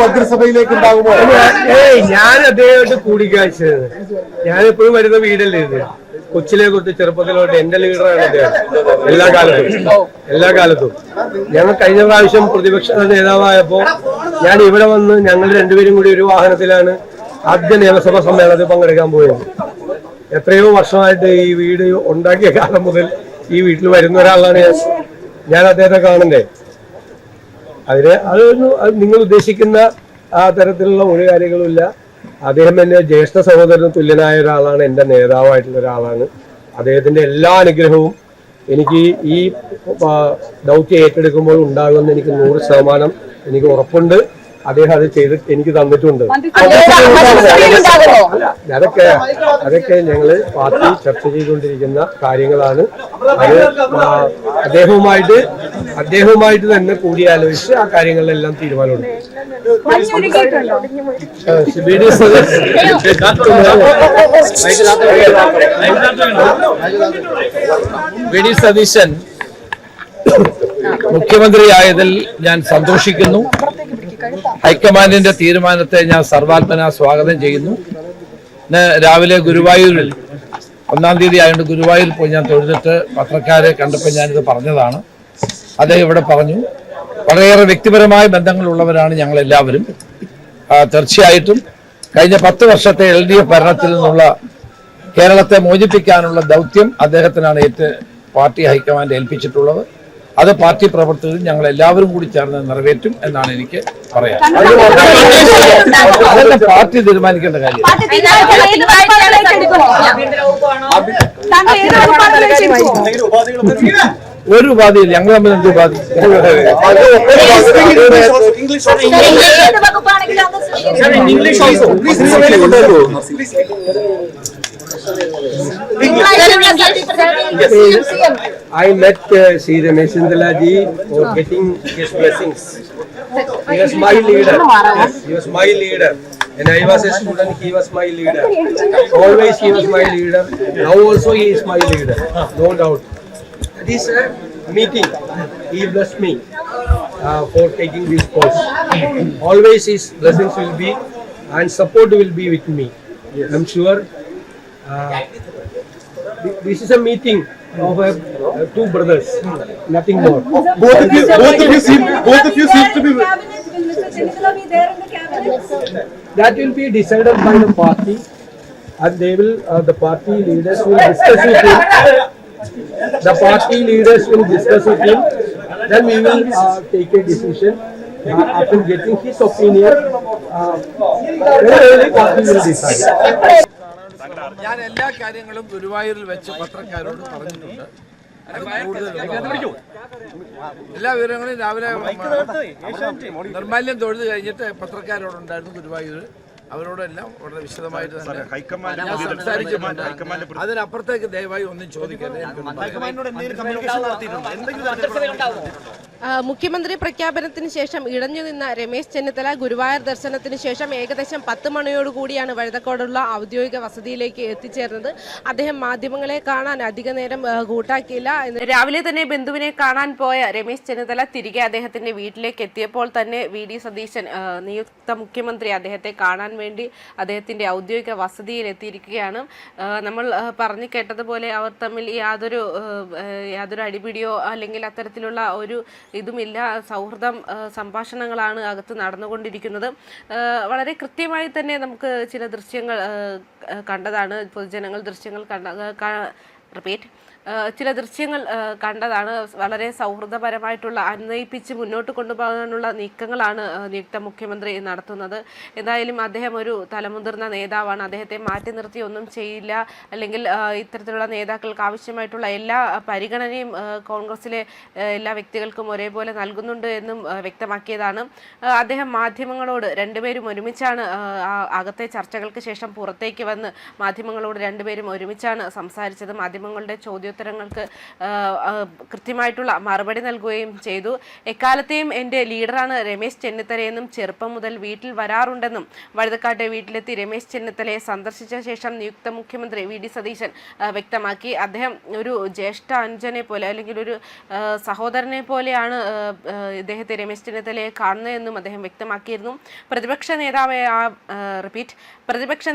മന്ത്രിസഭയിലേക്ക് ഉണ്ടാകുമോ? ഞാൻ അദ്ദേഹമായിട്ട് കൂടിക്കാഴ്ച ഞാനെപ്പോഴും വരുന്ന വീടല്ലേ ഇത്. കൊച്ചിലെ തൊട്ട് ചെറുപ്പത്തിലോട്ട് എന്റെ ലീഡറാണ് അദ്ദേഹം. എല്ലാ കാലത്തും ഞങ്ങൾ കഴിഞ്ഞ പ്രാവശ്യം പ്രതിപക്ഷ നേതാവായപ്പോ ഞാൻ ഇവിടെ വന്ന് ഞങ്ങൾ രണ്ടുപേരും കൂടി ഒരു വാഹനത്തിലാണ് ആദ്യ നിയമസഭാ സമ്മേളനത്തിൽ പങ്കെടുക്കാൻ പോയത്. എത്രയോ വർഷമായിട്ട് ഈ വീട് ഉണ്ടാക്കിയ കാലം മുതൽ ഈ വീട്ടിൽ വരുന്ന ഒരാളാണ് ഞാൻ അദ്ദേഹത്തെ കാണണ്ടേ. അതൊന്നും നിങ്ങൾ ഉദ്ദേശിക്കുന്ന ആ തരത്തിലുള്ള ഒരു കാര്യങ്ങളുമില്ല. അദ്ദേഹം എന്റെ ജ്യേഷ്ഠ സഹോദരന് തുല്യനായ ഒരാളാണ്, എന്റെ നേതാവായിട്ടുള്ള ഒരാളാണ്. അദ്ദേഹത്തിന്റെ എല്ലാ അനുഗ്രഹവും എനിക്ക് ഈ ദൗത്യം ഏറ്റെടുക്കുമ്പോൾ ഉണ്ടാകുമെന്ന് എനിക്ക് 100% എനിക്ക് ഉറപ്പുണ്ട്. അദ്ദേഹം അത് ചെയ്ത് എനിക്ക് തന്നിട്ടുണ്ട്. അതൊക്കെ ഞങ്ങള് പാർട്ടി ചർച്ച ചെയ്തുകൊണ്ടിരിക്കുന്ന കാര്യങ്ങളാണ്. അത് അദ്ദേഹവുമായിട്ട് തന്നെ കൂടിയാലോചിച്ച് ആ കാര്യങ്ങളിലെല്ലാം തീരുമാനമുണ്ട്. വി.ഡി. സതീശൻ മുഖ്യമന്ത്രിയായതിൽ ഞാൻ സന്തോഷിക്കുന്നു. ഹൈക്കമാൻഡിന്റെ തീരുമാനത്തെ ഞാൻ സർവാത്മന സ്വാഗതം ചെയ്യുന്നു. ഇന്ന് രാവിലെ ഗുരുവായൂരിൽ 1-ാം തീയതി ആയതുകൊണ്ട് ഗുരുവായൂരിൽ പോയി ഞാൻ തൊഴുതിട്ട് പത്രക്കാരെ കണ്ടപ്പോൾ ഞാനിത് പറഞ്ഞതാണ്. അദ്ദേഹം ഇവിടെ പറഞ്ഞു, വളരെയേറെ വ്യക്തിപരമായ ബന്ധങ്ങളുള്ളവരാണ് ഞങ്ങളെല്ലാവരും. തീർച്ചയായിട്ടും കഴിഞ്ഞ 10 വർഷത്തെ LDF ഭരണത്തിൽ നിന്നുള്ള കേരളത്തെ മോചിപ്പിക്കാനുള്ള ദൗത്യം അദ്ദേഹത്തിനാണ് പാർട്ടി ഹൈക്കമാൻഡ് ഏൽപ്പിച്ചിട്ടുള്ളത്. അത് പാർട്ടി പ്രവർത്തകരും ഞങ്ങൾ എല്ലാവരും കൂടി ചേർന്ന് നിറവേറ്റും എന്നാണ് എനിക്ക് പറയാൻ. അതല്ല പാർട്ടി തീരുമാനിക്കേണ്ട കാര്യം. ഒരു ഉപാധിയില്ല. ഞങ്ങൾ തമ്മിൽ എന്ത് ഉപാധി? I met Sri Ramesh Chandra ji for getting his blessings. He was my leader. He was my leader. When I was a student, he was my leader. Always he was my leader. Now also he is my leader. No doubt. This meeting, he blessed me for taking this post. Always his blessings will be and support will be with me. I'm sure. This is a meeting of two brothers, nothing more. Both of you seem to be. Will Mr. Chinnikala be there in the cabinet? That will be decided by the party, and they will. The party leaders will discuss with him. The party leaders will discuss with him. Then we will take a decision. After getting his opinion, the party will decide. ഞാൻ എല്ലാ കാര്യങ്ങളും ഗുരുവായൂരിൽ വെച്ച് പത്രക്കാരോട് പറഞ്ഞിട്ടുണ്ട്. എല്ലാ വിവരങ്ങളും രാവിലെ നിർമ്മാല്യം തൊഴുത് കഴിഞ്ഞിട്ട് പത്രക്കാരോടുണ്ടായിരുന്നു ഗുരുവായൂർ. അവരോടെല്ലാം വളരെ വിശദമായിട്ട് തന്നെ സംസാരിച്ചിട്ടുണ്ട്. അതിനപ്പുറത്തേക്ക് ദയവായി ഒന്നും ചോദിക്കരുത്. മുഖ്യമന്ത്രി പ്രഖ്യാപനത്തിന് ശേഷം ഇടഞ്ഞു നിന്ന രമേശ് ചെന്നിത്തല ഗുരുവായൂർ ദർശനത്തിന് ശേഷം ഏകദേശം 10 മണിയോടുകൂടിയാണ് വഴുതക്കോടുള്ള ഔദ്യോഗിക വസതിയിലേക്ക് എത്തിച്ചേർന്നത്. അദ്ദേഹം മാധ്യമങ്ങളെ കാണാൻ അധിക നേരം കൂട്ടാക്കിയില്ല. രാവിലെ തന്നെ ബന്ധുവിനെ കാണാൻ പോയ രമേശ് ചെന്നിത്തല തിരികെ അദ്ദേഹത്തിന്റെ വീട്ടിലേക്ക് എത്തിയപ്പോൾ തന്നെ വി.ഡി. സതീശൻ നിയുക്ത മുഖ്യമന്ത്രി അദ്ദേഹത്തെ കാണാൻ വേണ്ടി അദ്ദേഹത്തിന്റെ ഔദ്യോഗിക വസതിയിൽ എത്തിയിരിക്കുകയാണ്. നമ്മൾ പറഞ്ഞു കേട്ടതുപോലെ അവർ തമ്മിൽ യാതൊരു അടിപിടിയോ അല്ലെങ്കിൽ അത്തരത്തിലുള്ള ഒരു ഇതുമില്ല. സൗഹൃദം സംഭാഷണങ്ങളാണ് അകത്ത് നടന്നുകൊണ്ടിരിക്കുന്നത്. വളരെ കൃത്യമായി തന്നെ നമുക്ക് ചില ദൃശ്യങ്ങൾ കണ്ടതാണ്. പൊതുജനങ്ങൾ ദൃശ്യങ്ങൾ ചില ദൃശ്യങ്ങൾ കണ്ടതാണ്. വളരെ സൗഹൃദപരമായിട്ടുള്ള അന്വയിപ്പിച്ച് മുന്നോട്ട് കൊണ്ടുപോകാനുള്ള നീക്കങ്ങളാണ് നിയുക്ത മുഖ്യമന്ത്രി നടത്തുന്നത്. എന്തായാലും അദ്ദേഹം ഒരു തലമുതിർന്ന നേതാവാണ്. അദ്ദേഹത്തെ മാറ്റി നിർത്തി ഒന്നും ചെയ്യില്ല, അല്ലെങ്കിൽ ഇത്തരത്തിലുള്ള നേതാക്കൾക്ക് ആവശ്യമായിട്ടുള്ള എല്ലാ പരിഗണനയും കോൺഗ്രസിലെ എല്ലാ വ്യക്തികൾക്കും ഒരേപോലെ നൽകുന്നുണ്ട് എന്നും വ്യക്തമാക്കിയതാണ്. അദ്ദേഹം മാധ്യമങ്ങളോട് രണ്ടുപേരും ഒരുമിച്ചാണ് അകത്തെ ചർച്ചകൾക്ക് ശേഷം പുറത്തേക്ക് വന്ന് മാധ്യമങ്ങളോട് രണ്ടുപേരും ഒരുമിച്ചാണ് സംസാരിച്ചത്. മാധ്യമങ്ങളുടെ ചോദ്യത്തോട് ചോദ്യോത്തരങ്ങൾക്ക് കൃത്യമായിട്ടുള്ള മറുപടി നൽകുകയും ചെയ്തു. എക്കാലത്തെയും എൻ്റെ ലീഡറാണ് രമേശ് ചെന്നിത്തലയെന്നും ചെറുപ്പം മുതൽ വീട്ടിൽ വരാറുണ്ടെന്നും വഴുതക്കാട്ടെ വീട്ടിലെത്തി രമേശ് ചെന്നിത്തലയെ സന്ദർശിച്ച ശേഷം നിയുക്ത മുഖ്യമന്ത്രി വി.ഡി. സതീശൻ വ്യക്തമാക്കി. അദ്ദേഹം ഒരു ജ്യേഷ്ഠ അനുജനെ പോലെ അല്ലെങ്കിൽ ഒരു സഹോദരനെ പോലെയാണ് ഇദ്ദേഹത്തെ രമേശ് ചെന്നിത്തലയെ കാണുന്നതെന്നും അദ്ദേഹം വ്യക്തമാക്കിയിരുന്നു. പ്രതിപക്ഷ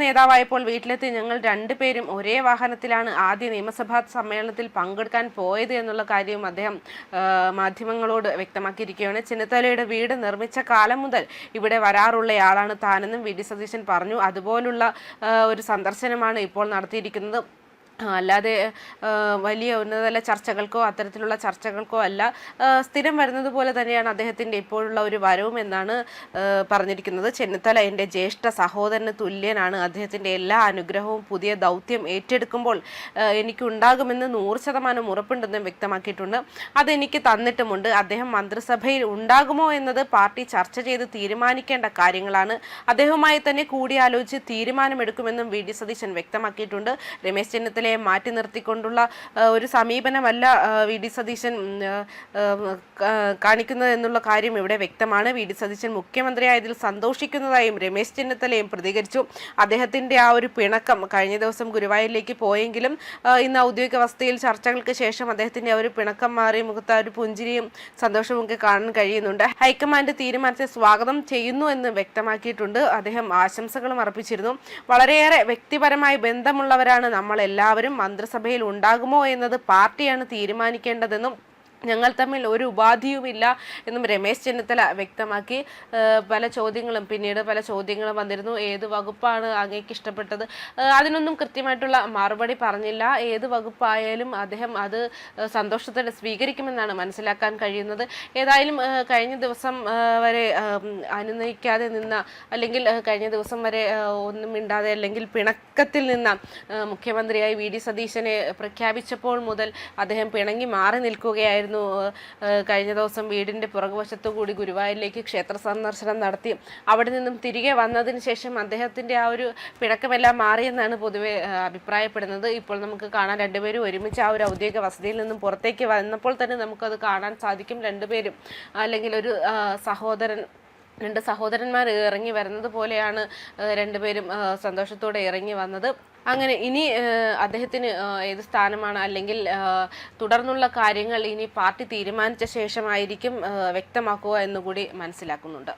നേതാവായപ്പോൾ വീട്ടിലെത്തി ഞങ്ങൾ രണ്ടുപേരും ഒരേ വാഹനത്തിലാണ് ആദ്യ നിയമസഭാ സമ്മേളനത്തിൽ പങ്കെടുക്കാൻ പോയത് എന്നുള്ള കാര്യവും അദ്ദേഹം മാധ്യമങ്ങളോട് വ്യക്തമാക്കിയിരിക്കുകയാണ്. ചെന്നിത്തലയുടെ വീട് നിർമ്മിച്ച കാലം മുതൽ ഇവിടെ വരാറുള്ളയാളാണ് താനെന്നും വി.ഡി. സതീശൻ പറഞ്ഞു. അതുപോലുള്ള ഒരു സന്ദർശനമാണ് ഇപ്പോൾ നടത്തിയിരിക്കുന്നത്. അല്ലാതെ വലിയ ഉന്നതതല ചർച്ചകൾക്കോ അത്തരത്തിലുള്ള ചർച്ചകൾക്കോ അല്ല. സ്ഥിരം വരുന്നത് പോലെ തന്നെയാണ് അദ്ദേഹത്തിൻ്റെ ഇപ്പോഴുള്ള ഒരു വരവും എന്നാണ് പറഞ്ഞിരിക്കുന്നത്. ചെന്നിത്തല എൻ്റെ ജ്യേഷ്ഠ സഹോദരന് തുല്യനാണ്. അദ്ദേഹത്തിൻ്റെ എല്ലാ അനുഗ്രഹവും പുതിയ ദൗത്യം ഏറ്റെടുക്കുമ്പോൾ എനിക്കുണ്ടാകുമെന്ന് 100% ഉറപ്പുണ്ടെന്നും വ്യക്തമാക്കിയിട്ടുണ്ട്. അതെനിക്ക് തന്നിട്ടുമുണ്ട്. അദ്ദേഹം മന്ത്രിസഭയിൽ ഉണ്ടാകുമോ എന്നത് പാർട്ടി ചർച്ച ചെയ്ത് തീരുമാനിക്കേണ്ട കാര്യങ്ങളാണ്. അദ്ദേഹവുമായി തന്നെ കൂടിയാലോചിച്ച് തീരുമാനമെടുക്കുമെന്നും വി.ഡി. സതീശൻ വ്യക്തമാക്കിയിട്ടുണ്ട്. രമേശ് ചെന്നിത്തല മാറ്റി നിർത്തിക്കൊണ്ടുള്ള ഒരു സമീപനമല്ല വി.ഡി. സതീശൻ കാണിക്കുന്നത് എന്നുള്ള കാര്യം ഇവിടെ വ്യക്തമാണ്. വി.ഡി. സതീശൻ മുഖ്യമന്ത്രിയായതിൽ സന്തോഷിക്കുന്നതായും രമേശ് ചെന്നിത്തലയും പ്രതികരിച്ചു. അദ്ദേഹത്തിൻ്റെ ആ ഒരു പിണക്കം കഴിഞ്ഞ ദിവസം ഗുരുവായൂരിലേക്ക് പോയെങ്കിലും ഇന്ന് ഔദ്യോഗിക അവസ്ഥയിൽ ചർച്ചകൾക്ക് ശേഷം അദ്ദേഹത്തിൻ്റെ ആ ഒരു പിണക്കം മാറി മുഖത്ത് ഒരു പുഞ്ചിരിയും സന്തോഷവും ഒക്കെ കാണാൻ കഴിയുന്നുണ്ട്. ഹൈക്കമാൻഡ് തീരുമാനത്തെ സ്വാഗതം ചെയ്യുന്നു എന്ന് വ്യക്തമാക്കിയിട്ടുണ്ട്. അദ്ദേഹം ആശംസകളും അർപ്പിച്ചിരുന്നു. വളരെയേറെ വ്യക്തിപരമായി ബന്ധമുള്ളവരാണ് നമ്മളെല്ലാവരും. മന്ത്രിസഭയിൽ ഉണ്ടാകുമോ എന്നത് പാർട്ടിയാണ് തീരുമാനിക്കേണ്ടതെന്നും ഞങ്ങൾ തമ്മിൽ ഒരു ഉപാധിയുമില്ല എന്നും രമേശ് ചെന്നിത്തല വ്യക്തമാക്കി. പല ചോദ്യങ്ങളും വന്നിരുന്നു. ഏത് വകുപ്പാണ് അങ്ങേക്ക് ഇഷ്ടപ്പെട്ടത്? അതിനൊന്നും കൃത്യമായിട്ടുള്ള മറുപടി പറഞ്ഞില്ല. ഏത് വകുപ്പായാലും അദ്ദേഹം അത് സന്തോഷത്തോടെ സ്വീകരിക്കുമെന്നാണ് മനസ്സിലാക്കാൻ കഴിയുന്നത്. ഏതായാലും കഴിഞ്ഞ ദിവസം വരെ അനുനയിക്കാതെ നിന്ന അല്ലെങ്കിൽ കഴിഞ്ഞ ദിവസം വരെ ഒന്നും മിണ്ടാതെ അല്ലെങ്കിൽ പിണക്കത്തിൽ നിന്ന മുഖ്യമന്ത്രിയായി വി.ഡി. സതീശനെ പ്രഖ്യാപിച്ചപ്പോൾ മുതൽ അദ്ദേഹം പിണങ്ങി മാറി നിൽക്കുകയായിരുന്നു. കഴിഞ്ഞ ദിവസം വീടിൻ്റെ പുറകുവശത്തു കൂടി ഗുരുവായൂരിലേക്ക് ക്ഷേത്ര സന്ദർശനം നടത്തി അവിടെ നിന്നും തിരികെ വന്നതിന് ശേഷം അദ്ദേഹത്തിൻ്റെ ആ ഒരു പിണക്കമെല്ലാം മാറിയെന്നാണ് പൊതുവെ അഭിപ്രായപ്പെടുന്നത്. ഇപ്പോൾ നമുക്ക് കാണാൻ രണ്ടുപേരും ഒരുമിച്ച് ആ ഒരു ഔദ്യോഗിക വസതിയിൽ നിന്നും പുറത്തേക്ക് വന്നപ്പോൾ തന്നെ നമുക്കത് കാണാൻ സാധിക്കും. രണ്ടുപേരും അല്ലെങ്കിൽ ഒരു രണ്ട് സഹോദരന്മാർ ഇറങ്ങി വരുന്നത് പോലെയാണ് രണ്ടുപേരും സന്തോഷത്തോടെ ഇറങ്ങി വന്നത്. അങ്ങനെ ഇനി അദ്ദേഹത്തിന് ഏത് സ്ഥാനമാണ് അല്ലെങ്കിൽ തുടർന്നുള്ള കാര്യങ്ങൾ ഇനി പാർട്ടി തീരുമാനിച്ച ശേഷമായിരിക്കും വ്യക്തമാക്കുക എന്നുകൂടി മനസ്സിലാക്കുന്നുണ്ട്.